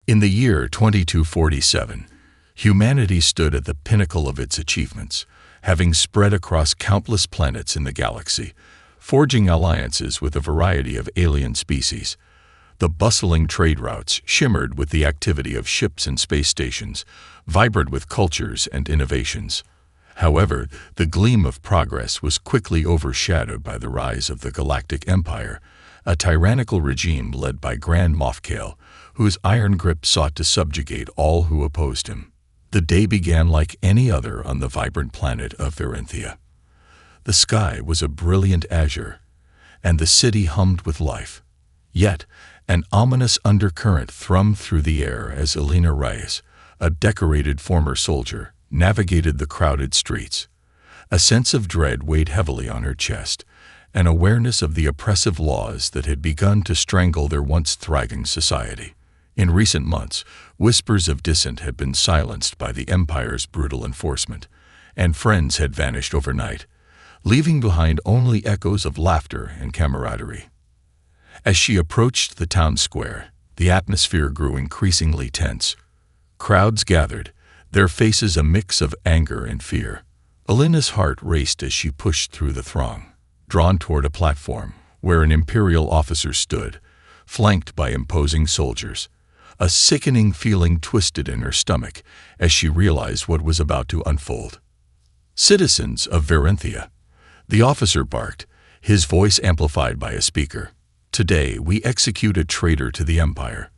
In the year 2247, humanity stood at the pinnacle of its achievements, having spread across countless planets in the galaxy, forging alliances with a variety of alien species. The bustling trade routes shimmered with the activity of ships and space stations, vibrant with cultures and innovations. However, the gleam of progress was quickly overshadowed by the rise of the Galactic Empire, a tyrannical regime led by Grand Moff Kale, whose iron grip sought to subjugate all who opposed him. The day began like any other on the vibrant planet of Varanthia. The sky was a brilliant azure, and the city hummed with life. Yet, an ominous undercurrent thrummed through the air as Elena Reyes, a decorated former soldier, navigated the crowded streets. A sense of dread weighed heavily on her chest, an awareness of the oppressive laws that had begun to strangle their once thriving society. In recent months, whispers of dissent had been silenced by the Empire's brutal enforcement, and friends had vanished overnight, leaving behind only echoes of laughter and camaraderie. As she approached the town square, the atmosphere grew increasingly tense. Crowds gathered, their faces a mix of anger and fear. Elena's heart raced as she pushed through the throng, drawn toward a platform where an Imperial officer stood, flanked by imposing soldiers. A sickening feeling twisted in her stomach as she realized what was about to unfold. "Citizens of Varanthia," the officer barked, his voice amplified by a speaker. "Today we execute a traitor to the Empire.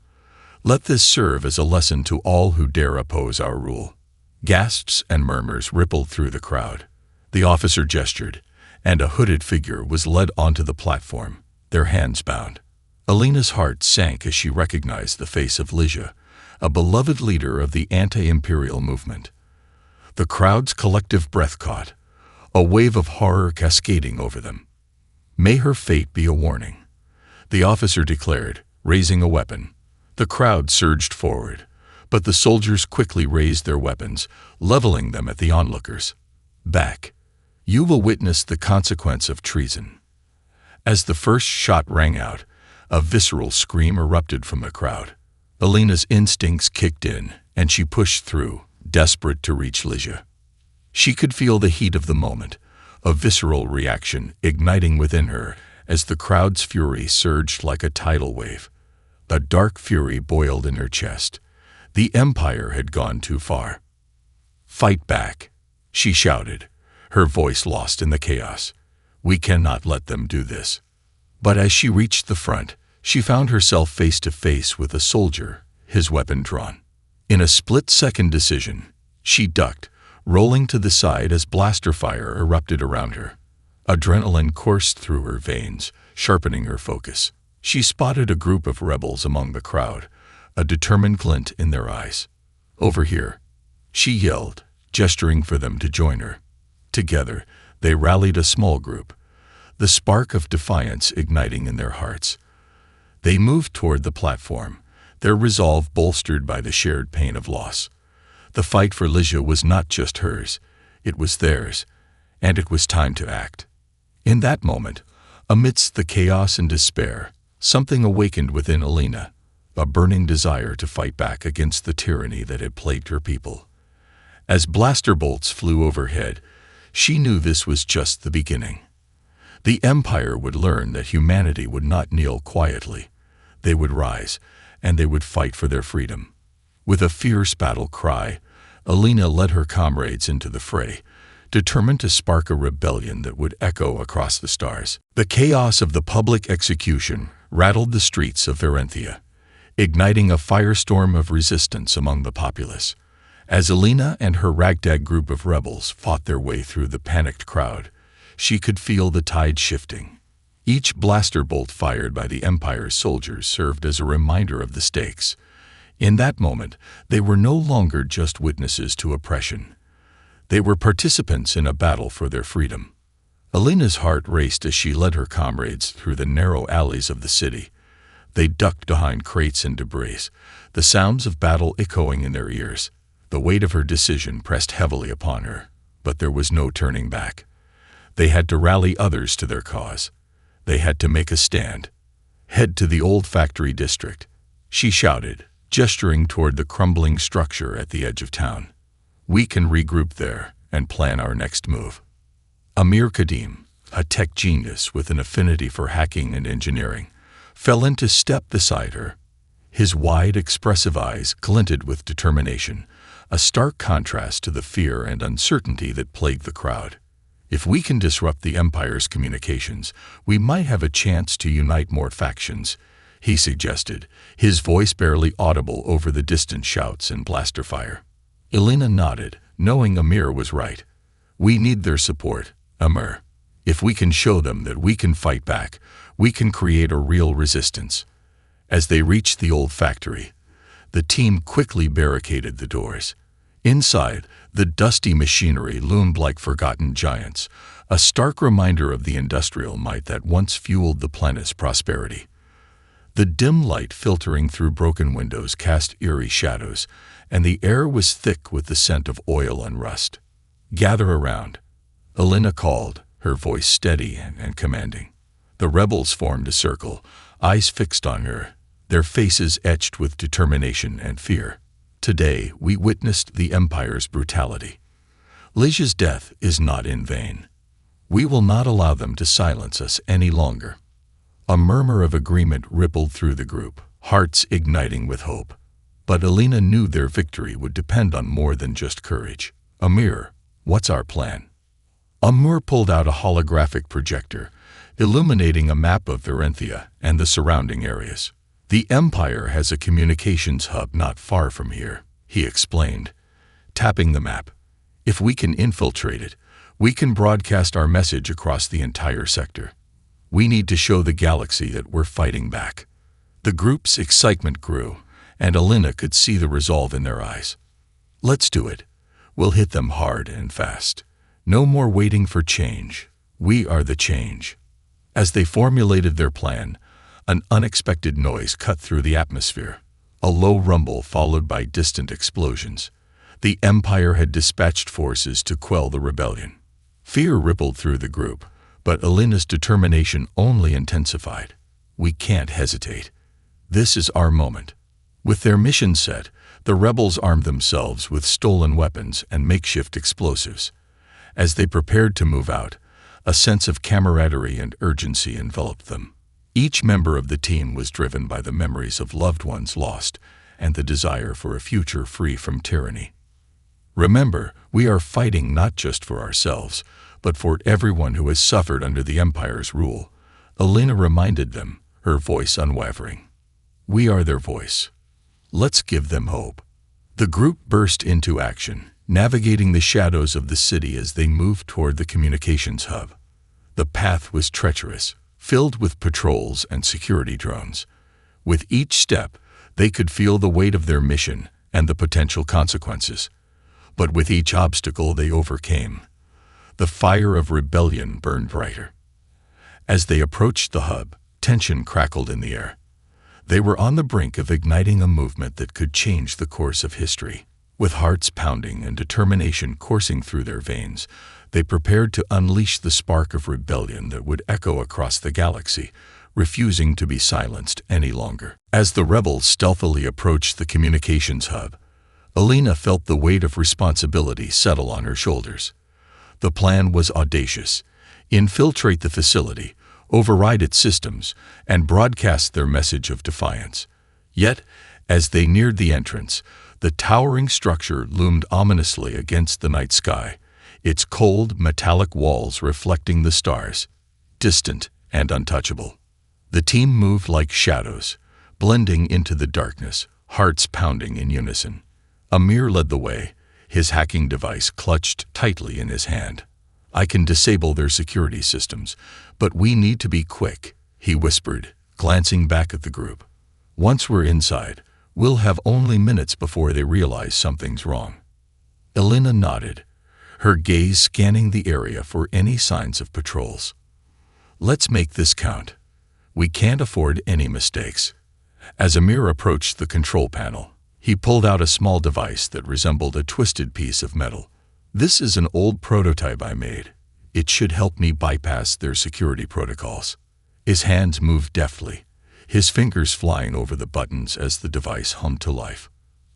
Let this serve as a lesson to all who dare oppose our rule." Gasps and murmurs rippled through the crowd. The officer gestured, and a hooded figure was led onto the platform, their hands bound. Elena's heart sank as she recognized the face of Lysia, a beloved leader of the anti-imperial movement. The crowd's collective breath caught, a wave of horror cascading over them. "May her fate be a warning," the officer declared, raising a weapon. The crowd surged forward, but the soldiers quickly raised their weapons, leveling them at the onlookers. "Back. You will witness the consequence of treason." As the first shot rang out, a visceral scream erupted from the crowd. Elena's instincts kicked in, and she pushed through, desperate to reach Lysia. She could feel the heat of the moment, a visceral reaction igniting within her as the crowd's fury surged like a tidal wave. A dark fury boiled in her chest. The Empire had gone too far. "Fight back," she shouted, her voice lost in the chaos. "We cannot let them do this." But as she reached the front, she found herself face to face with a soldier, his weapon drawn. In a split-second decision, she ducked, rolling to the side as blaster fire erupted around her. Adrenaline coursed through her veins, sharpening her focus. She spotted a group of rebels among the crowd, a determined glint in their eyes. "Over here," she yelled, gesturing for them to join her. Together, they rallied a small group, the spark of defiance igniting in their hearts. They moved toward the platform, their resolve bolstered by the shared pain of loss. The fight for Lysia was not just hers, it was theirs, and it was time to act. In that moment, amidst the chaos and despair, something awakened within Elena, a burning desire to fight back against the tyranny that had plagued her people. As blaster bolts flew overhead, she knew this was just the beginning. The Empire would learn that humanity would not kneel quietly. They would rise, and they would fight for their freedom. With a fierce battle cry, Elena led her comrades into the fray, determined to spark a rebellion that would echo across the stars. The chaos of the public execution rattled the streets of Varanthia, igniting a firestorm of resistance among the populace. As Elena and her ragtag group of rebels fought their way through the panicked crowd, she could feel the tide shifting. Each blaster bolt fired by the Empire's soldiers served as a reminder of the stakes. In that moment, they were no longer just witnesses to oppression. They were participants in a battle for their freedom. Elena's heart raced as she led her comrades through the narrow alleys of the city. They ducked behind crates and debris, the sounds of battle echoing in their ears. The weight of her decision pressed heavily upon her, but there was no turning back. They had to rally others to their cause. They had to make a stand. "Head to the old factory district," she shouted, gesturing toward the crumbling structure at the edge of town. We can regroup there and plan our next move. Amir Kadim, a tech genius with an affinity for hacking and engineering, fell into step beside her. His wide, expressive eyes glinted with determination, a stark contrast to the fear and uncertainty that plagued the crowd. If we can disrupt the Empire's communications, we might have a chance to unite more factions, he suggested, his voice barely audible over the distant shouts and blaster fire. Elena nodded, knowing Amir was right. We need their support, Amir. If we can show them that we can fight back, we can create a real resistance. As they reached the old factory, the team quickly barricaded the doors. Inside, the dusty machinery loomed like forgotten giants, a stark reminder of the industrial might that once fueled the planet's prosperity. The dim light filtering through broken windows cast eerie shadows, and the air was thick with the scent of oil and rust. "Gather around," Elena called, her voice steady and commanding. The rebels formed a circle, eyes fixed on her, their faces etched with determination and fear. Today, we witnessed the Empire's brutality. Leja's death is not in vain. We will not allow them to silence us any longer. A murmur of agreement rippled through the group, hearts igniting with hope. But Elena knew their victory would depend on more than just courage. "Amir, what's our plan?" Amir pulled out a holographic projector, illuminating a map of Varenthia and the surrounding areas. "The Empire has a communications hub not far from here," he explained, tapping the map. "If we can infiltrate it, we can broadcast our message across the entire sector. We need to show the galaxy that we're fighting back." The group's excitement grew, and Elena could see the resolve in their eyes. "Let's do it. We'll hit them hard and fast. No more waiting for change. We are the change." As they formulated their plan, an unexpected noise cut through the atmosphere. A low rumble followed by distant explosions. The Empire had dispatched forces to quell the rebellion. Fear rippled through the group, but Elena's determination only intensified. "We can't hesitate. This is our moment." With their mission set, the rebels armed themselves with stolen weapons and makeshift explosives. As they prepared to move out, a sense of camaraderie and urgency enveloped them. Each member of the team was driven by the memories of loved ones lost and the desire for a future free from tyranny. "Remember, we are fighting not just for ourselves, but for everyone who has suffered under the Empire's rule," Elena reminded them, her voice unwavering. "We are their voice. Let's give them hope." The group burst into action, navigating the shadows of the city as they moved toward the communications hub. The path was treacherous, filled with patrols and security drones. With each step, they could feel the weight of their mission and the potential consequences. But with each obstacle they overcame, the fire of rebellion burned brighter. As they approached the hub, tension crackled in the air. They were on the brink of igniting a movement that could change the course of history. With hearts pounding and determination coursing through their veins, they prepared to unleash the spark of rebellion that would echo across the galaxy, refusing to be silenced any longer. As the rebels stealthily approached the communications hub, Elena felt the weight of responsibility settle on her shoulders. The plan was audacious: infiltrate the facility, override its systems, and broadcast their message of defiance. Yet, as they neared the entrance, the towering structure loomed ominously against the night sky, its cold, metallic walls reflecting the stars, distant and untouchable. The team moved like shadows, blending into the darkness, hearts pounding in unison. Amir led the way, his hacking device clutched tightly in his hand. "I can disable their security systems, but we need to be quick," he whispered, glancing back at the group. "Once we're inside, we'll have only minutes before they realize something's wrong." Elena nodded, her gaze scanning the area for any signs of patrols. "Let's make this count. We can't afford any mistakes." As Amir approached the control panel, he pulled out a small device that resembled a twisted piece of metal. "This is an old prototype I made. It should help me bypass their security protocols." His hands moved deftly, his fingers flying over the buttons as the device hummed to life.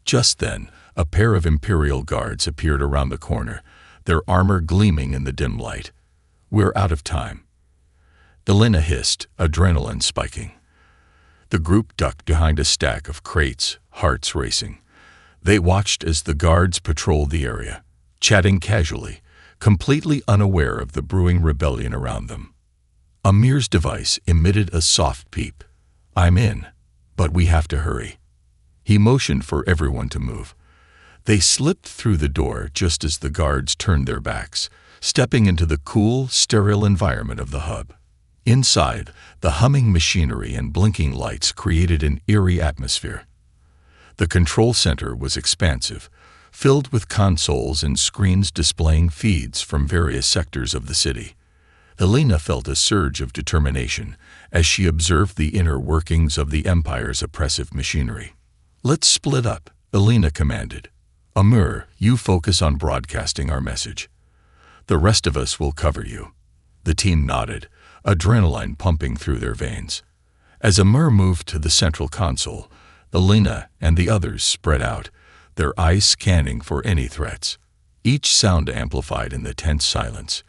Just then, a pair of Imperial guards appeared around the corner, their armor gleaming in the dim light. "We're out of time," Elena hissed, adrenaline spiking. The group ducked behind a stack of crates, hearts racing. They watched as the guards patrolled the area, chatting casually, completely unaware of the brewing rebellion around them. Amir's device emitted a soft peep. "I'm in, but we have to hurry." He motioned for everyone to move. They slipped through the door just as the guards turned their backs, stepping into the cool, sterile environment of the hub. Inside, the humming machinery and blinking lights created an eerie atmosphere. The control center was expansive, filled with consoles and screens displaying feeds from various sectors of the city. Elena felt a surge of determination as she observed the inner workings of the Empire's oppressive machinery. "Let's split up," Elena commanded. "Amir, you focus on broadcasting our message. The rest of us will cover you." The team nodded, adrenaline pumping through their veins. As Amir moved to the central console, Elena and the others spread out, their eyes scanning for any threats. Each sound amplified in the tense silence.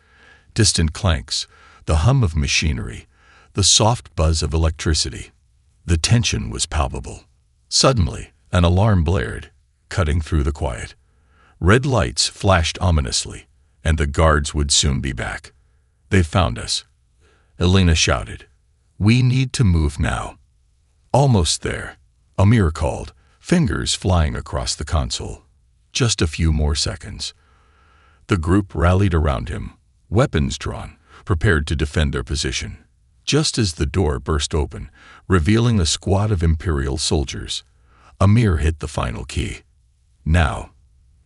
Distant clanks, the hum of machinery, the soft buzz of electricity. The tension was palpable. Suddenly, an alarm blared, cutting through the quiet. Red lights flashed ominously, and the guards would soon be back. "They've found us," Elena shouted. "We need to move now." "Almost there," Amir called, fingers flying across the console. "Just a few more seconds." The group rallied around him, weapons drawn, prepared to defend their position. Just as the door burst open, revealing a squad of Imperial soldiers, Amir hit the final key. "Now,"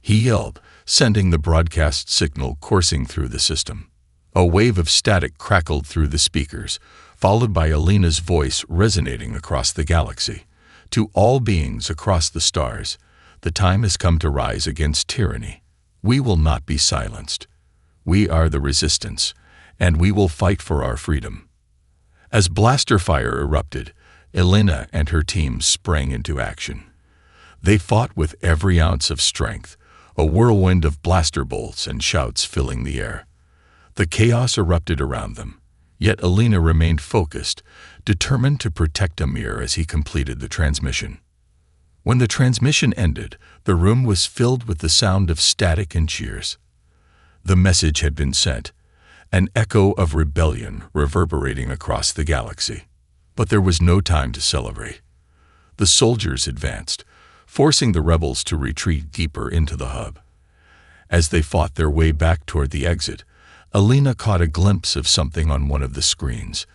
he yelled, sending the broadcast signal coursing through the system. A wave of static crackled through the speakers, followed by Elena's voice resonating across the galaxy. "To all beings across the stars, the time has come to rise against tyranny. We will not be silenced. We are the resistance, and we will fight for our freedom." As blaster fire erupted, Elena and her team sprang into action. They fought with every ounce of strength, a whirlwind of blaster bolts and shouts filling the air. The chaos erupted around them, yet Elena remained focused, determined to protect Amir as he completed the transmission. When the transmission ended, the room was filled with the sound of static and cheers. The message had been sent, an echo of rebellion reverberating across the galaxy. But there was no time to celebrate. The soldiers advanced, forcing the rebels to retreat deeper into the hub. As they fought their way back toward the exit, Elena caught a glimpse of something on one of the screens: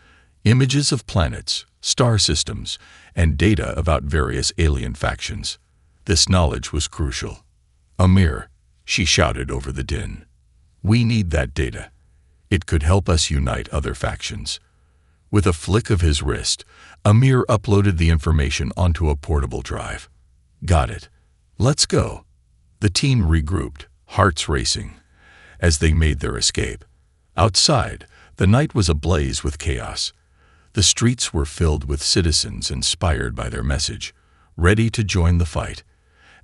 images of planets, star systems, and data about various alien factions. This knowledge was crucial. "Amir," she shouted over the din, "we need that data. It could help us unite other factions." With a flick of his wrist, Amir uploaded the information onto a portable drive. "Got it. Let's go." The team regrouped, hearts racing, as they made their escape. Outside, the night was ablaze with chaos. The streets were filled with citizens inspired by their message, ready to join the fight.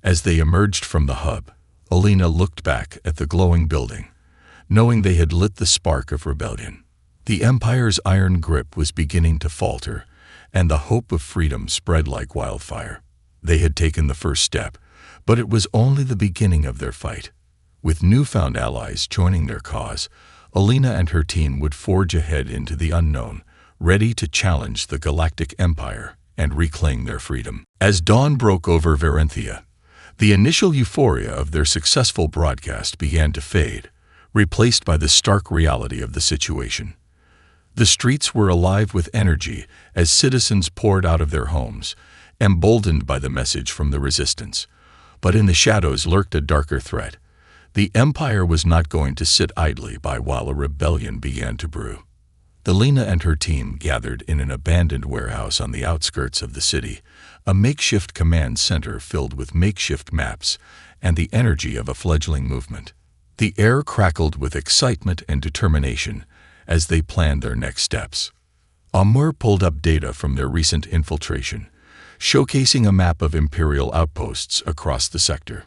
As they emerged from the hub, Elena looked back at the glowing building, knowing they had lit the spark of rebellion. The Empire's iron grip was beginning to falter, and the hope of freedom spread like wildfire. They had taken the first step, but it was only the beginning of their fight. With newfound allies joining their cause, Elena and her team would forge ahead into the unknown, ready to challenge the Galactic Empire and reclaim their freedom. As dawn broke over Varenthia, the initial euphoria of their successful broadcast began to fade, replaced by the stark reality of the situation. The streets were alive with energy as citizens poured out of their homes, emboldened by the message from the resistance. But in the shadows lurked a darker threat. The Empire was not going to sit idly by while a rebellion began to brew. Elena and her team gathered in an abandoned warehouse on the outskirts of the city, a makeshift command center filled with makeshift maps and the energy of a fledgling movement. The air crackled with excitement and determination as they planned their next steps. Amur pulled up data from their recent infiltration, showcasing a map of Imperial outposts across the sector.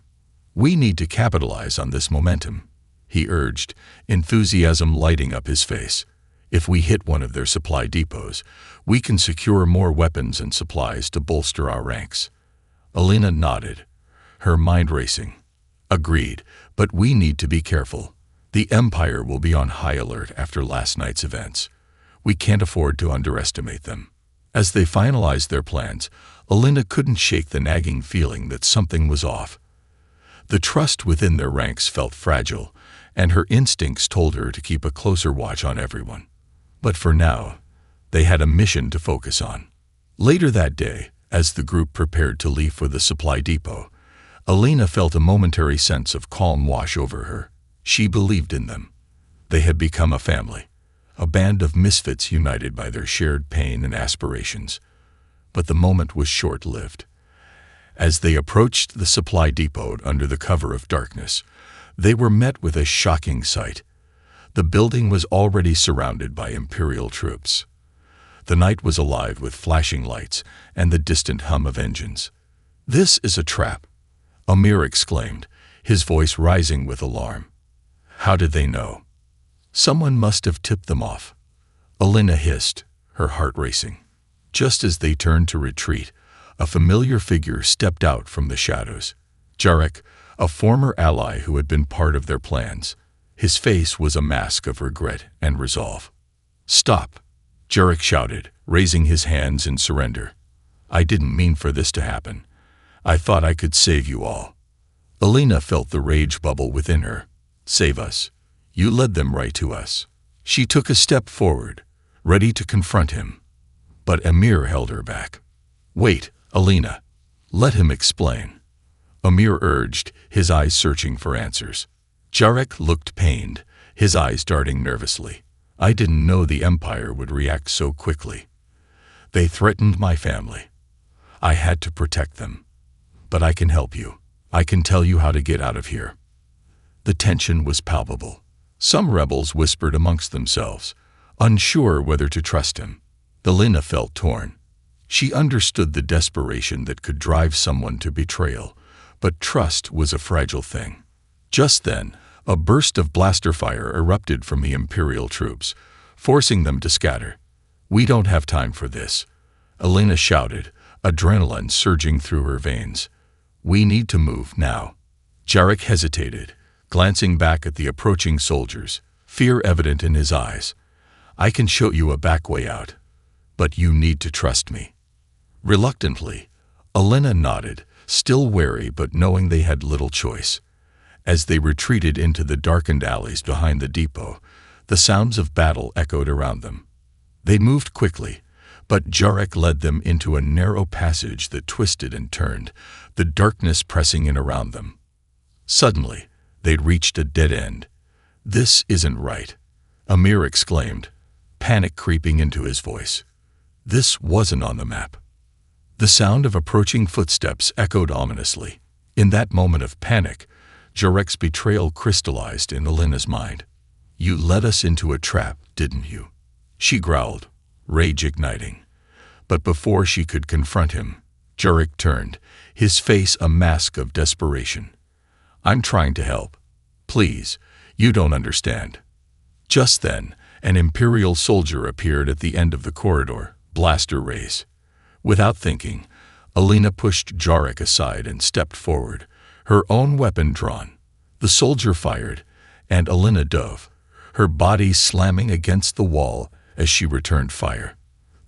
"We need to capitalize on this momentum," he urged, enthusiasm lighting up his face. "If we hit one of their supply depots, we can secure more weapons and supplies to bolster our ranks." Alina nodded, her mind racing. "Agreed, but we need to be careful. The Empire will be on high alert after last night's events. We can't afford to underestimate them." As they finalized their plans, Alina couldn't shake the nagging feeling that something was off. The trust within their ranks felt fragile, and her instincts told her to keep a closer watch on everyone. But for now, they had a mission to focus on. Later that day, as the group prepared to leave for the supply depot, Alina felt a momentary sense of calm wash over her. She believed in them. They had become a family, a band of misfits united by their shared pain and aspirations. But the moment was short-lived. As they approached the supply depot under the cover of darkness, they were met with a shocking sight. The building was already surrounded by Imperial troops. The night was alive with flashing lights and the distant hum of engines. "This is a trap," Amir exclaimed, his voice rising with alarm. "How did they know?" "Someone must have tipped them off," Alina hissed, her heart racing. Just as they turned to retreat, a familiar figure stepped out from the shadows. Jarek, a former ally who had been part of their plans. His face was a mask of regret and resolve. "Stop," Jarek shouted, raising his hands in surrender. "I didn't mean for this to happen. I thought I could save you all." Alina felt the rage bubble within her. "Save us. You led them right to us." She took a step forward, ready to confront him. But Amir held her back. "Wait, Alina. Let him explain," Amir urged, his eyes searching for answers. Jarek looked pained, his eyes darting nervously. "I didn't know the Empire would react so quickly. They threatened my family. I had to protect them. But I can help you. I can tell you how to get out of here." The tension was palpable. Some rebels whispered amongst themselves, unsure whether to trust him. Alina felt torn. She understood the desperation that could drive someone to betrayal, but trust was a fragile thing. Just then, a burst of blaster fire erupted from the Imperial troops, forcing them to scatter. "We don't have time for this," Alina shouted, adrenaline surging through her veins. "We need to move now." Jarek hesitated, glancing back at the approaching soldiers, fear evident in his eyes. "I can show you a back way out, but you need to trust me." Reluctantly, Alina nodded, still wary but knowing they had little choice. As they retreated into the darkened alleys behind the depot, the sounds of battle echoed around them. They moved quickly, but Jarek led them into a narrow passage that twisted and turned, the darkness pressing in around them. Suddenly, they'd reached a dead end. "This isn't right," Amir exclaimed, panic creeping into his voice. This wasn't on the map. The sound of approaching footsteps echoed ominously. In that moment of panic, Jarek's betrayal crystallized in Alina's mind. "You led us into a trap, didn't you?" she growled, rage igniting. But before she could confront him, Jarek turned, his face a mask of desperation. "I'm trying to help. Please, you don't understand." Just then, an Imperial soldier appeared at the end of the corridor, blaster raised. Without thinking, Alina pushed Jarek aside and stepped forward, her own weapon drawn. The soldier fired, and Alina dove, her body slamming against the wall as she returned fire.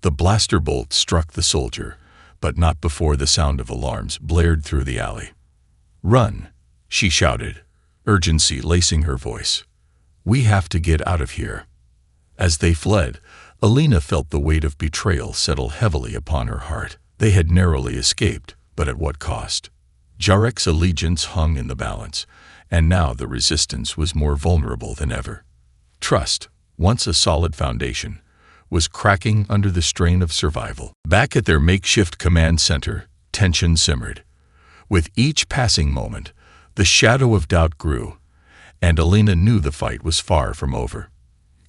The blaster bolt struck the soldier, but not before the sound of alarms blared through the alley. "Run," she shouted, urgency lacing her voice. "We have to get out of here." As they fled, Alina felt the weight of betrayal settle heavily upon her heart. They had narrowly escaped, but at what cost? Jarek's allegiance hung in the balance, and now the resistance was more vulnerable than ever. Trust, once a solid foundation, was cracking under the strain of survival. Back at their makeshift command center, tension simmered. With each passing moment, the shadow of doubt grew, and Alina knew the fight was far from over.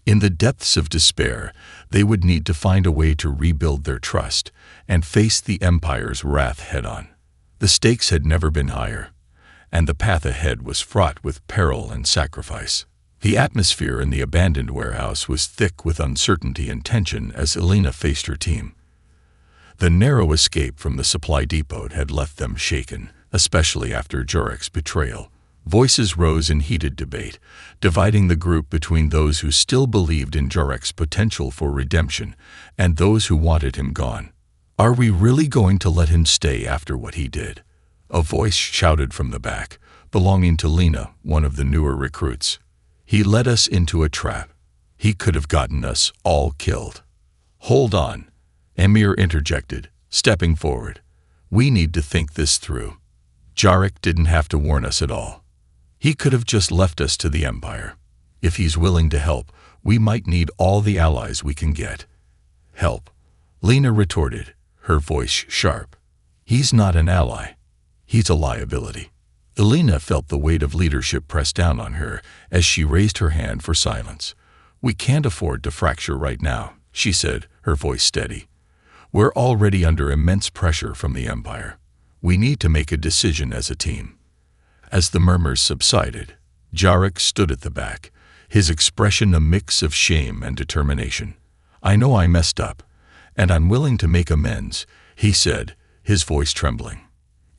In the depths of despair, they would need to find a way to rebuild their trust and face the Empire's wrath head-on. The stakes had never been higher, and the path ahead was fraught with peril and sacrifice. The atmosphere in the abandoned warehouse was thick with uncertainty and tension as Elena faced her team. The narrow escape from the supply depot had left them shaken, especially after Jorek's betrayal. Voices rose in heated debate, dividing the group between those who still believed in Jorek's potential for redemption and those who wanted him gone. "Are we really going to let him stay after what he did?" a voice shouted from the back, belonging to Lena, one of the newer recruits. "He led us into a trap. He could have gotten us all killed." "Hold on," Emir interjected, stepping forward. "We need to think this through. Jarek didn't have to warn us at all. He could have just left us to the Empire. If he's willing to help, we might need all the allies we can get." "Help," Lena retorted, her voice sharp. "He's not an ally. He's a liability." Elena felt the weight of leadership press down on her as she raised her hand for silence. "We can't afford to fracture right now," she said, her voice steady. "We're already under immense pressure from the Empire. We need to make a decision as a team." As the murmurs subsided, Jarek stood at the back, his expression a mix of shame and determination. "I know I messed up, and I'm willing to make amends," he said, his voice trembling.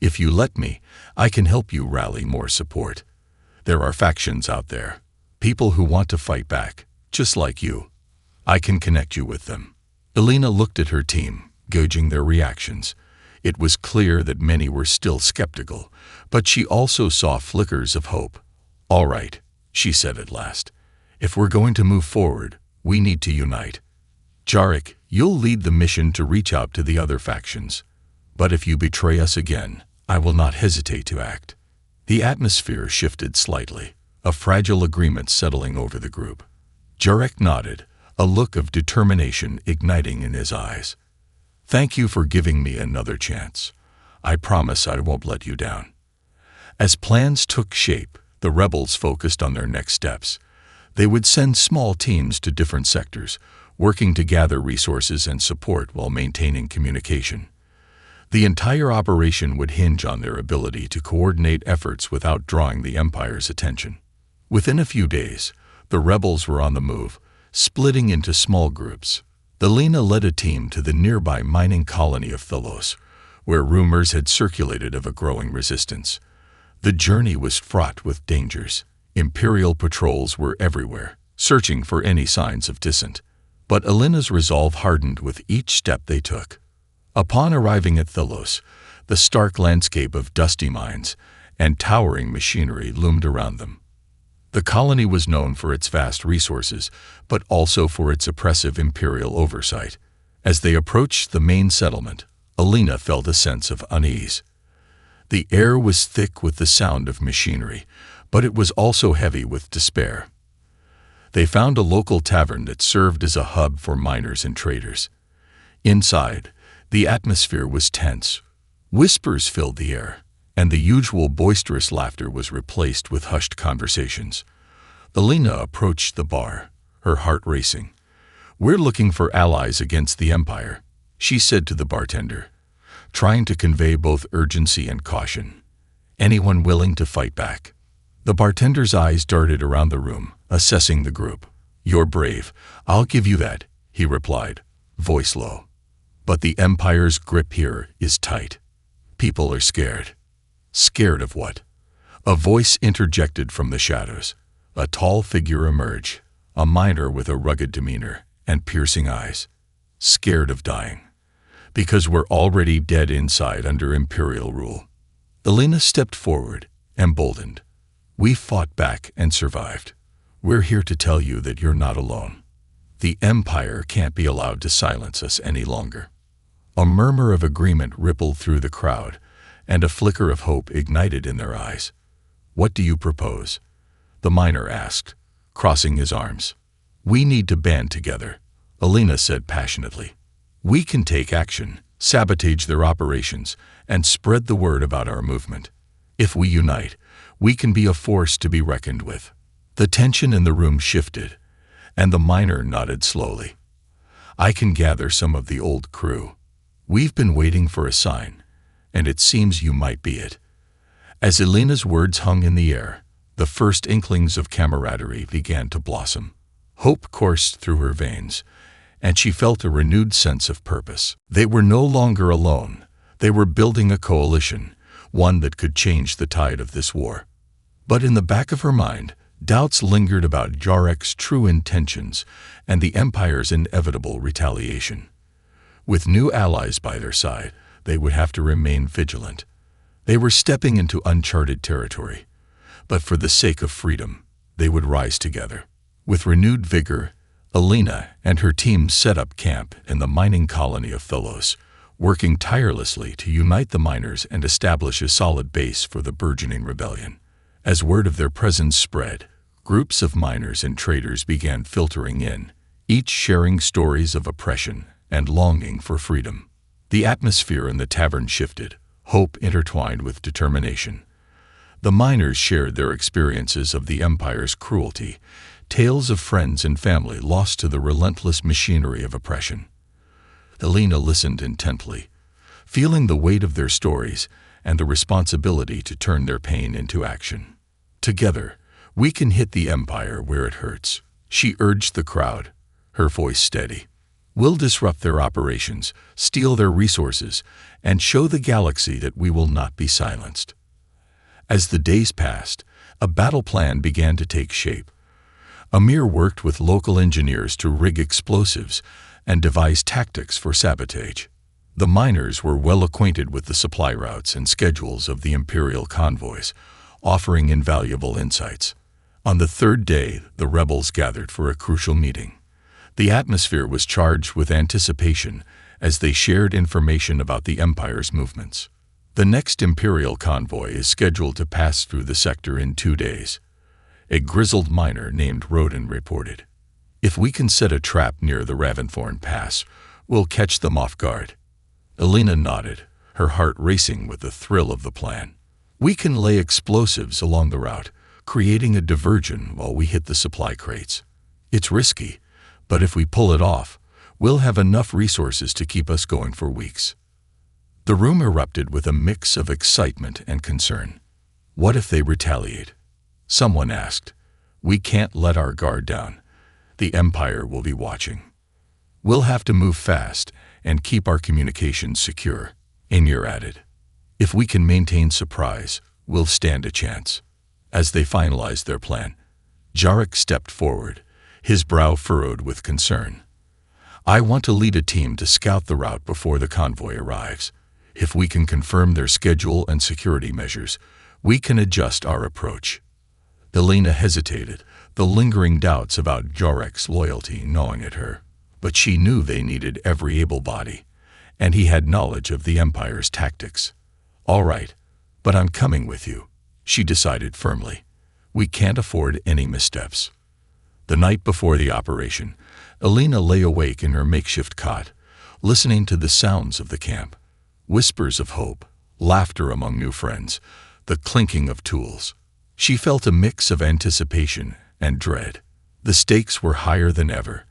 "If you let me, I can help you rally more support. There are factions out there, people who want to fight back, just like you. I can connect you with them." Elena looked at her team, gauging their reactions. It was clear that many were still skeptical, but she also saw flickers of hope. "All right," she said at last. "If we're going to move forward, we need to unite. Jarek, you'll lead the mission to reach out to the other factions. But if you betray us again, I will not hesitate to act." The atmosphere shifted slightly, a fragile agreement settling over the group. Jarek nodded, a look of determination igniting in his eyes. "Thank you for giving me another chance. I promise I won't let you down." As plans took shape, the rebels focused on their next steps. They would send small teams to different sectors, working to gather resources and support while maintaining communication. The entire operation would hinge on their ability to coordinate efforts without drawing the Empire's attention. Within a few days, the rebels were on the move, splitting into small groups. Elena led a team to the nearby mining colony of Thalos, where rumors had circulated of a growing resistance. The journey was fraught with dangers. Imperial patrols were everywhere, searching for any signs of dissent. But Elena's resolve hardened with each step they took. Upon arriving at Thalos, the stark landscape of dusty mines and towering machinery loomed around them. The colony was known for its vast resources, but also for its oppressive imperial oversight. As they approached the main settlement, Elena felt a sense of unease. The air was thick with the sound of machinery, but it was also heavy with despair. They found a local tavern that served as a hub for miners and traders. Inside, the atmosphere was tense. Whispers filled the air, and the usual boisterous laughter was replaced with hushed conversations. Elena approached the bar, her heart racing. "We're looking for allies against the Empire," she said to the bartender, trying to convey both urgency and caution. "Anyone willing to fight back?" The bartender's eyes darted around the room, assessing the group. "You're brave, I'll give you that," he replied, voice low. "But the Empire's grip here is tight. People are scared." "Scared of what?" A voice interjected from the shadows. A tall figure emerged, a miner with a rugged demeanor and piercing eyes. "Scared of dying. Because we're already dead inside under Imperial rule." Elena stepped forward, emboldened. "We fought back and survived. We're here to tell you that you're not alone. The Empire can't be allowed to silence us any longer." A murmur of agreement rippled through the crowd, and a flicker of hope ignited in their eyes. "What do you propose?" the miner asked, crossing his arms. "We need to band together," Elena said passionately. "We can take action, sabotage their operations, and spread the word about our movement. If we unite, we can be a force to be reckoned with." The tension in the room shifted, and the miner nodded slowly. "I can gather some of the old crew. We've been waiting for a sign, and it seems you might be it." As Elena's words hung in the air, the first inklings of camaraderie began to blossom. Hope coursed through her veins, and she felt a renewed sense of purpose. They were no longer alone. They were building a coalition, one that could change the tide of this war. But in the back of her mind, doubts lingered about Jarek's true intentions and the Empire's inevitable retaliation. With new allies by their side, they would have to remain vigilant. They were stepping into uncharted territory, but for the sake of freedom, they would rise together. With renewed vigor, Elena and her team set up camp in the mining colony of Thelos, working tirelessly to unite the miners and establish a solid base for the burgeoning rebellion. As word of their presence spread, groups of miners and traders began filtering in, each sharing stories of oppression and longing for freedom. The atmosphere in the tavern shifted, hope intertwined with determination. The miners shared their experiences of the Empire's cruelty, tales of friends and family lost to the relentless machinery of oppression. Elena listened intently, feeling the weight of their stories and the responsibility to turn their pain into action. "Together, we can hit the Empire where it hurts," she urged the crowd, her voice steady. "We'll disrupt their operations, steal their resources, and show the galaxy that we will not be silenced." As the days passed, a battle plan began to take shape. Amir worked with local engineers to rig explosives and devise tactics for sabotage. The miners were well acquainted with the supply routes and schedules of the Imperial convoys, offering invaluable insights. On the third day, the rebels gathered for a crucial meeting. The atmosphere was charged with anticipation as they shared information about the Empire's movements. "The next Imperial convoy is scheduled to pass through the sector in 2 days," a grizzled miner named Rodin reported. "If we can set a trap near the Raventhorn Pass, we'll catch them off guard." Elena nodded, her heart racing with the thrill of the plan. "We can lay explosives along the route, creating a diversion while we hit the supply crates. It's risky, but if we pull it off, we'll have enough resources to keep us going for weeks." The room erupted with a mix of excitement and concern. "What if they retaliate?" someone asked. "We can't let our guard down. The Empire will be watching. We'll have to move fast and keep our communications secure," Amir added. "If we can maintain surprise, we'll stand a chance." As they finalized their plan, Jarek stepped forward, his brow furrowed with concern. "I want to lead a team to scout the route before the convoy arrives. If we can confirm their schedule and security measures, we can adjust our approach." Elena hesitated, the lingering doubts about Jarek's loyalty gnawing at her. But she knew they needed every able body, and he had knowledge of the Empire's tactics. "All right, but I'm coming with you," she decided firmly. "We can't afford any missteps." The night before the operation, Elena lay awake in her makeshift cot, listening to the sounds of the camp. Whispers of hope, laughter among new friends, the clinking of tools. She felt a mix of anticipation and dread. The stakes were higher than ever,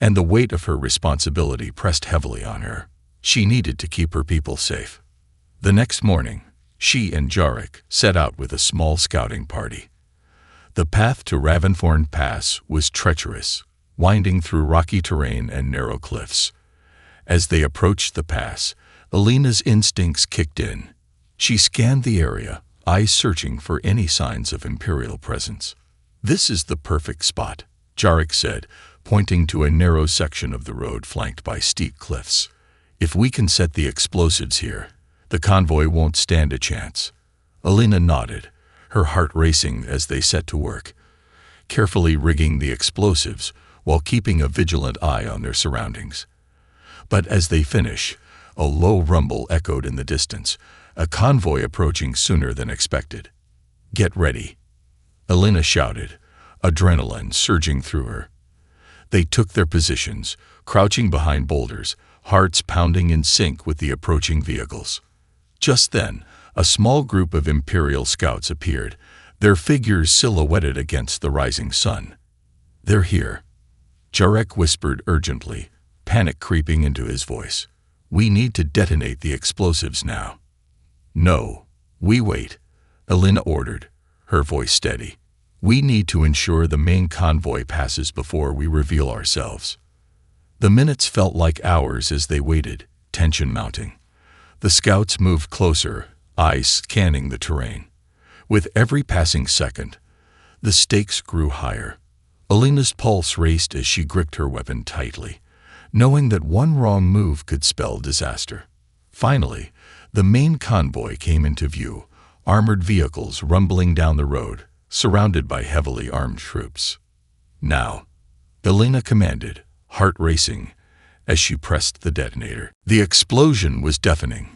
and the weight of her responsibility pressed heavily on her. She needed to keep her people safe. The next morning, she and Jarek set out with a small scouting party. The path to Raventhorn Pass was treacherous, winding through rocky terrain and narrow cliffs. As they approached the pass, Elena's instincts kicked in. She scanned the area, eyes searching for any signs of Imperial presence. "This is the perfect spot," Jarek said, pointing to a narrow section of the road flanked by steep cliffs. "If we can set the explosives here, the convoy won't stand a chance." Elena nodded, her heart racing as they set to work, carefully rigging the explosives while keeping a vigilant eye on their surroundings. But as they finished, a low rumble echoed in the distance, a convoy approaching sooner than expected. "Get ready," Elena shouted, adrenaline surging through her. They took their positions, crouching behind boulders, hearts pounding in sync with the approaching vehicles. Just then, a small group of Imperial scouts appeared, their figures silhouetted against the rising sun. "They're here," Jarek whispered urgently, panic creeping into his voice. "We need to detonate the explosives now." "No, we wait," Elena ordered, her voice steady. "We need to ensure the main convoy passes before we reveal ourselves." The minutes felt like hours as they waited, tension mounting. The scouts moved closer, eyes scanning the terrain. With every passing second, the stakes grew higher. Elena's pulse raced as she gripped her weapon tightly, knowing that one wrong move could spell disaster. Finally, the main convoy came into view, armored vehicles rumbling down the road, surrounded by heavily armed troops. "Now," Elena commanded, heart racing, as she pressed the detonator. The explosion was deafening.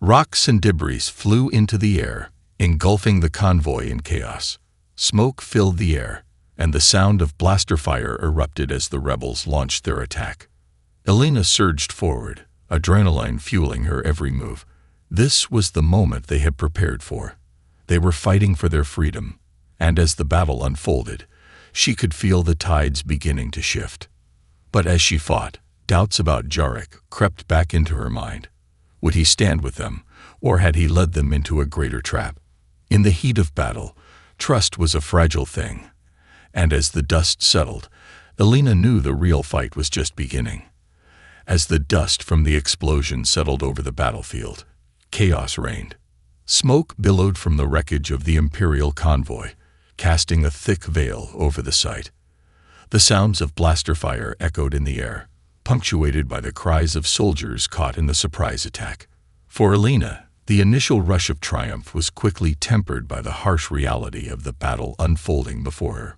Rocks and debris flew into the air, engulfing the convoy in chaos. Smoke filled the air, and the sound of blaster fire erupted as the rebels launched their attack. Elena surged forward, adrenaline fueling her every move. This was the moment they had prepared for. They were fighting for their freedom, and as the battle unfolded, she could feel the tides beginning to shift. But as she fought, doubts about Jarek crept back into her mind. Would he stand with them, or had he led them into a greater trap? In the heat of battle, trust was a fragile thing, and as the dust settled, Elena knew the real fight was just beginning. As the dust from the explosion settled over the battlefield, chaos reigned. Smoke billowed from the wreckage of the Imperial convoy, casting a thick veil over the site. The sounds of blaster fire echoed in the air, punctuated by the cries of soldiers caught in the surprise attack. For Elena, the initial rush of triumph was quickly tempered by the harsh reality of the battle unfolding before her.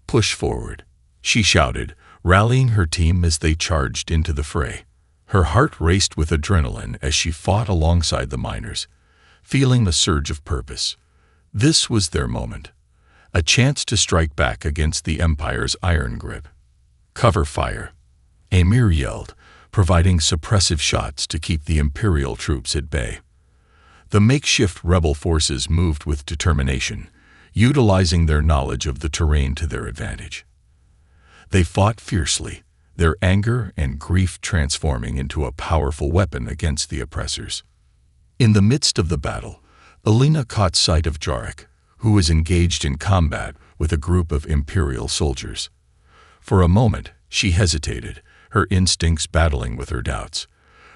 "Push forward," she shouted, rallying her team as they charged into the fray. Her heart raced with adrenaline as she fought alongside the miners, feeling the surge of purpose. This was their moment, a chance to strike back against the Empire's iron grip. "Cover fire," Amir yelled, providing suppressive shots to keep the Imperial troops at bay. The makeshift rebel forces moved with determination, utilizing their knowledge of the terrain to their advantage. They fought fiercely, their anger and grief transforming into a powerful weapon against the oppressors. In the midst of the battle, Elena caught sight of Jarek, who was engaged in combat with a group of Imperial soldiers. For a moment, she hesitated, her instincts battling with her doubts.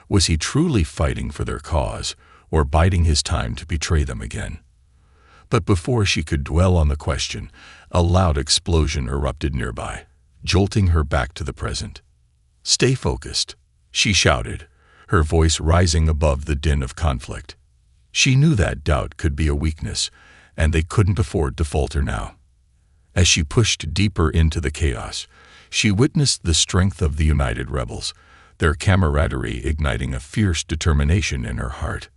Was he truly fighting for their cause, or biding his time to betray them again? But before she could dwell on the question, a loud explosion erupted nearby, jolting her back to the present. "Stay focused," she shouted, her voice rising above the din of conflict. She knew that doubt could be a weakness, and they couldn't afford to falter now. As she pushed deeper into the chaos, she witnessed the strength of the united rebels, their camaraderie igniting a fierce determination in her heart.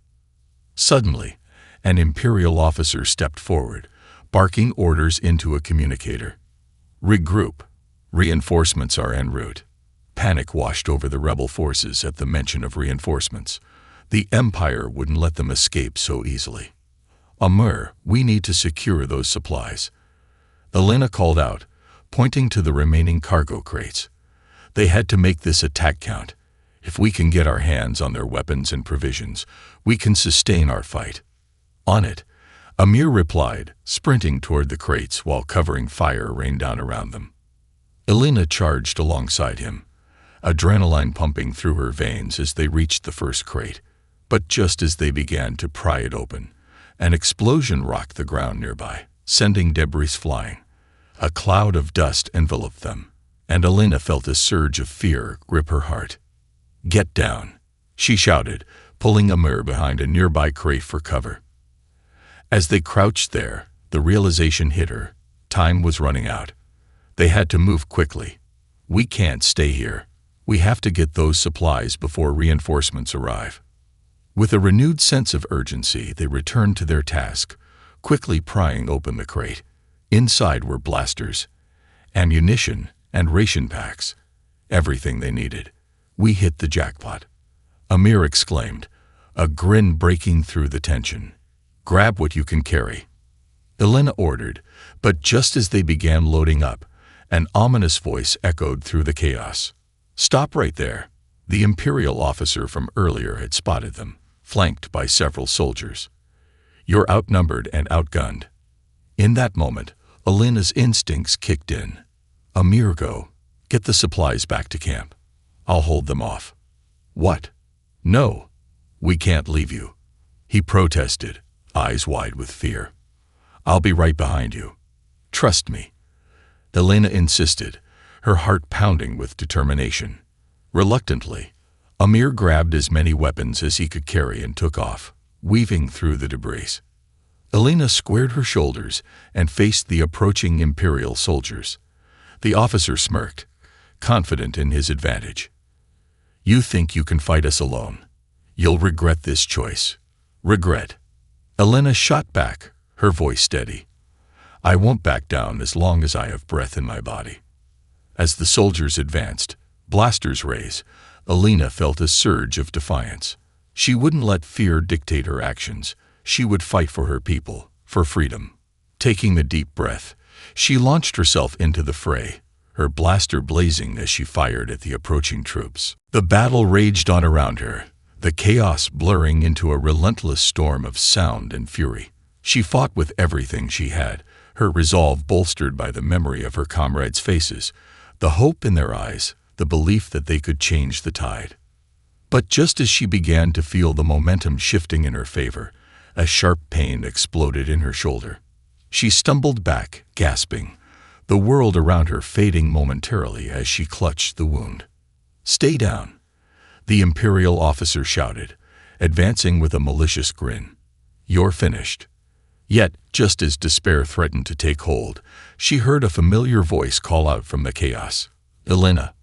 Suddenly, an Imperial officer stepped forward, barking orders into a communicator. "Regroup. Reinforcements are en route." Panic washed over the rebel forces at the mention of reinforcements. The Empire wouldn't let them escape so easily. "Amir, we need to secure those supplies," Elena called out, pointing to the remaining cargo crates. "They had to make this attack count. If we can get our hands on their weapons and provisions, we can sustain our fight." "On it," Amir replied, sprinting toward the crates while covering fire rained down around them. Elena charged alongside him, adrenaline pumping through her veins as they reached the first crate. But just as they began to pry it open, an explosion rocked the ground nearby, sending debris flying. A cloud of dust enveloped them, and Elena felt a surge of fear grip her heart. "Get down," she shouted, pulling Amir behind a nearby crate for cover. As they crouched there, the realization hit her. Time was running out. They had to move quickly. "We can't stay here. We have to get those supplies before reinforcements arrive." With a renewed sense of urgency, they returned to their task, quickly prying open the crate. Inside were blasters, ammunition, and ration packs. Everything they needed. "We hit the jackpot," Amir exclaimed, a grin breaking through the tension. "Grab what you can carry," Elena ordered, but just as they began loading up, An ominous voice echoed through the chaos. "Stop right there." The Imperial officer from earlier had spotted them, flanked by several soldiers. "You're outnumbered and outgunned." In that moment, Alina's instincts kicked in. "Amir, go. Get the supplies back to camp. I'll hold them off." "What? No. We can't leave you," he protested, eyes wide with fear. "I'll be right behind you. Trust me." Alina insisted, her heart pounding with determination. Reluctantly, Amir grabbed as many weapons as he could carry and took off, weaving through the debris. Alina squared her shoulders and faced the approaching Imperial soldiers. The officer smirked, confident in his advantage. "You think you can fight us alone? You'll regret this choice. Regret." Alina shot back, her voice steady. "I won't back down as long as I have breath in my body." As the soldiers advanced, blasters raised, Alina felt a surge of defiance. She wouldn't let fear dictate her actions. She would fight for her people, for freedom. Taking a deep breath, she launched herself into the fray, her blaster blazing as she fired at the approaching troops. The battle raged on around her, the chaos blurring into a relentless storm of sound and fury. She fought with everything she had, her resolve bolstered by the memory of her comrades' faces, the hope in their eyes, the belief that they could change the tide. But just as she began to feel the momentum shifting in her favor, a sharp pain exploded in her shoulder. She stumbled back, gasping, the world around her fading momentarily as she clutched the wound. "Stay down," the Imperial officer shouted, advancing with a malicious grin. "You're finished." Yet, just as despair threatened to take hold, she heard a familiar voice call out from the chaos. "Alina,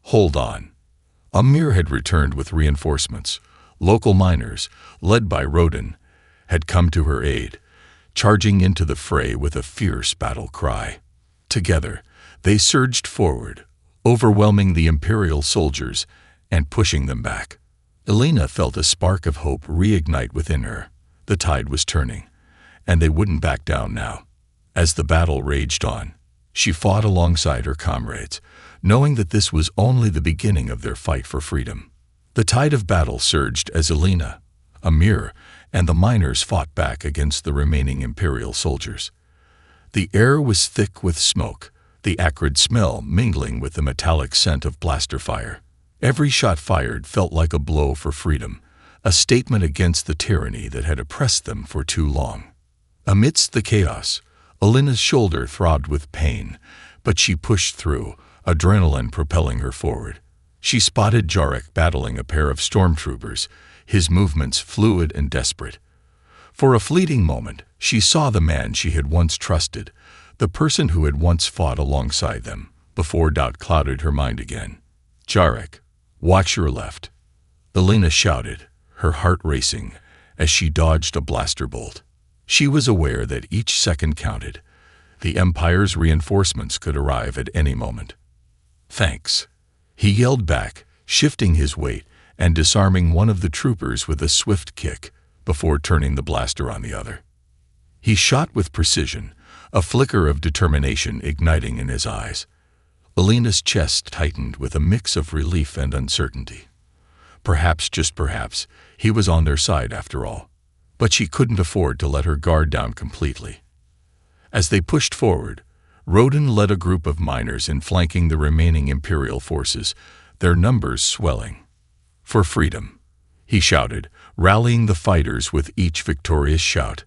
hold on." Amir had returned with reinforcements. Local miners, led by Rodin, had come to her aid, charging into the fray with a fierce battle cry. Together, they surged forward, overwhelming the Imperial soldiers and pushing them back. Alina felt a spark of hope reignite within her. The tide was turning, and they wouldn't back down now. As the battle raged on, she fought alongside her comrades, knowing that this was only the beginning of their fight for freedom. The tide of battle surged as Alina, Amir, and the miners fought back against the remaining Imperial soldiers. The air was thick with smoke, the acrid smell mingling with the metallic scent of blaster fire. Every shot fired felt like a blow for freedom, a statement against the tyranny that had oppressed them for too long. Amidst the chaos, Alina's shoulder throbbed with pain, but she pushed through, adrenaline propelling her forward. She spotted Jarek battling a pair of stormtroopers, his movements fluid and desperate. For a fleeting moment, she saw the man she had once trusted, the person who had once fought alongside them, before doubt clouded her mind again. "Jarek, watch your left," Alina shouted, her heart racing, as she dodged a blaster bolt. She was aware that each second counted. The Empire's reinforcements could arrive at any moment. "Thanks," he yelled back, shifting his weight and disarming one of the troopers with a swift kick before turning the blaster on the other. He shot with precision, a flicker of determination igniting in his eyes. Alina's chest tightened with a mix of relief and uncertainty. Perhaps, just perhaps, he was on their side after all. But she couldn't afford to let her guard down completely. As they pushed forward, Rodin led a group of miners in flanking the remaining Imperial forces, their numbers swelling. "For freedom," he shouted, rallying the fighters with each victorious shout.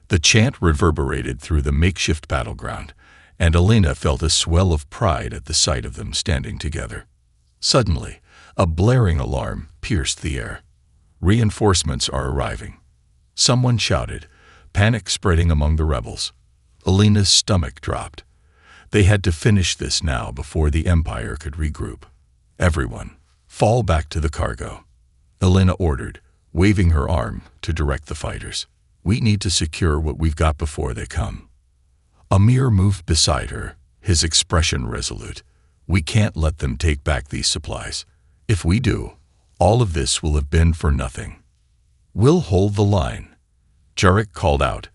The chant reverberated through the makeshift battleground, and Alina felt a swell of pride at the sight of them standing together. Suddenly, a blaring alarm pierced the air. "Reinforcements are arriving," someone shouted, panic spreading among the rebels. Alina's stomach dropped. They had to finish this now before the Empire could regroup. "Everyone, fall back to the cargo," Alina ordered, waving her arm to direct the fighters. "We need to secure what we've got before they come." Amir moved beside her, his expression resolute. "We can't let them take back these supplies. If we do, all of this will have been for nothing." "We'll hold the line," Jarek called out,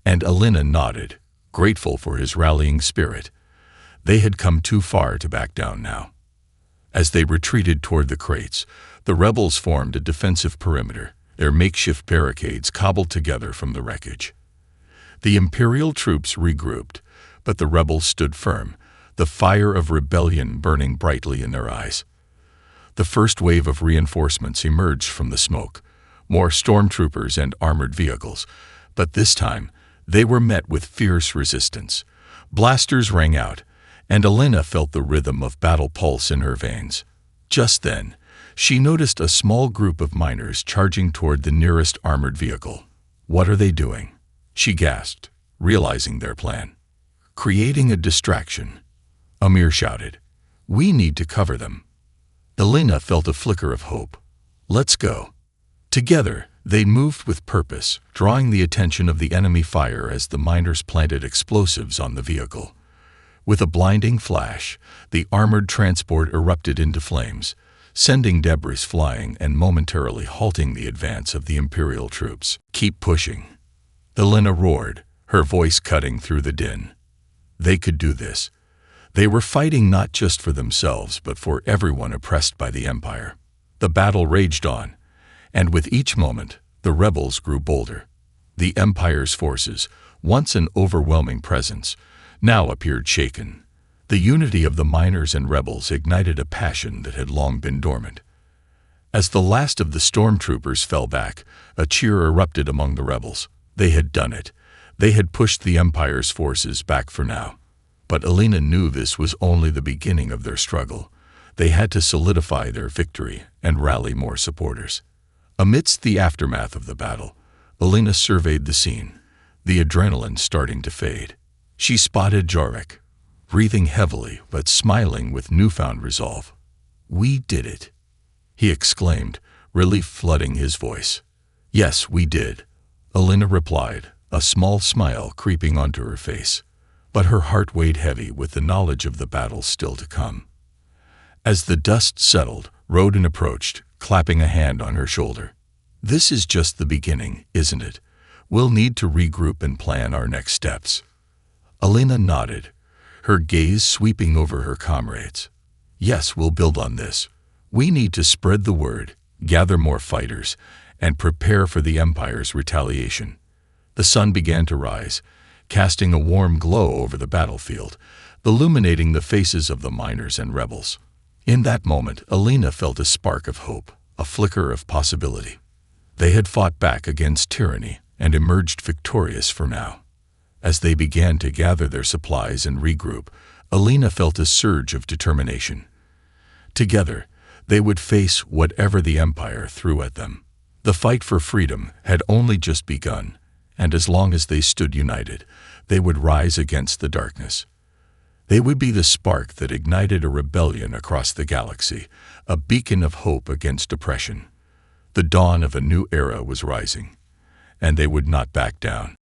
and Alina nodded, grateful for his rallying spirit. They had come too far to back down now. As they retreated toward the crates, the rebels formed a defensive perimeter, their makeshift barricades cobbled together from the wreckage. The Imperial troops regrouped, but the rebels stood firm, the fire of rebellion burning brightly in their eyes. The first wave of reinforcements emerged from the smoke, more stormtroopers and armored vehicles, but this time they were met with fierce resistance. Blasters rang out, and Elena felt the rhythm of battle pulse in her veins. Just then, she noticed a small group of miners charging toward the nearest armored vehicle. "What are they doing?" she gasped, realizing their plan. "Creating a distraction," Amir shouted. "We need to cover them." Elena felt a flicker of hope. "Let's go." Together, they moved with purpose, drawing the attention of the enemy fire as the miners planted explosives on the vehicle. With a blinding flash, the armored transport erupted into flames, sending debris flying and momentarily halting the advance of the Imperial troops. "Keep pushing," Elena roared, her voice cutting through the din. They could do this. They were fighting not just for themselves, but for everyone oppressed by the Empire. The battle raged on, and with each moment, the rebels grew bolder. The Empire's forces, once an overwhelming presence, now appeared shaken. The unity of the miners and rebels ignited a passion that had long been dormant. As the last of the stormtroopers fell back, a cheer erupted among the rebels. They had done it. They had pushed the Empire's forces back for now. But Elena knew this was only the beginning of their struggle. They had to solidify their victory and rally more supporters. Amidst the aftermath of the battle, Elena surveyed the scene, the adrenaline starting to fade. She spotted Jorek, breathing heavily but smiling with newfound resolve. "We did it," he exclaimed, relief flooding his voice. "Yes, we did," Elena replied, a small smile creeping onto her face. But her heart weighed heavy with the knowledge of the battle still to come. As the dust settled, Rodin approached, clapping a hand on her shoulder. "This is just the beginning, isn't it? We'll need to regroup and plan our next steps." Elena nodded, her gaze sweeping over her comrades. "Yes, we'll build on this. We need to spread the word, gather more fighters, and prepare for the Empire's retaliation." The sun began to rise, casting a warm glow over the battlefield, illuminating the faces of the miners and rebels. In that moment, Elena felt a spark of hope, a flicker of possibility. They had fought back against tyranny and emerged victorious for now. As they began to gather their supplies and regroup, Elena felt a surge of determination. Together, they would face whatever the Empire threw at them. The fight for freedom had only just begun, and as long as they stood united, they would rise against the darkness. They would be the spark that ignited a rebellion across the galaxy, a beacon of hope against oppression. The dawn of a new era was rising, and they would not back down.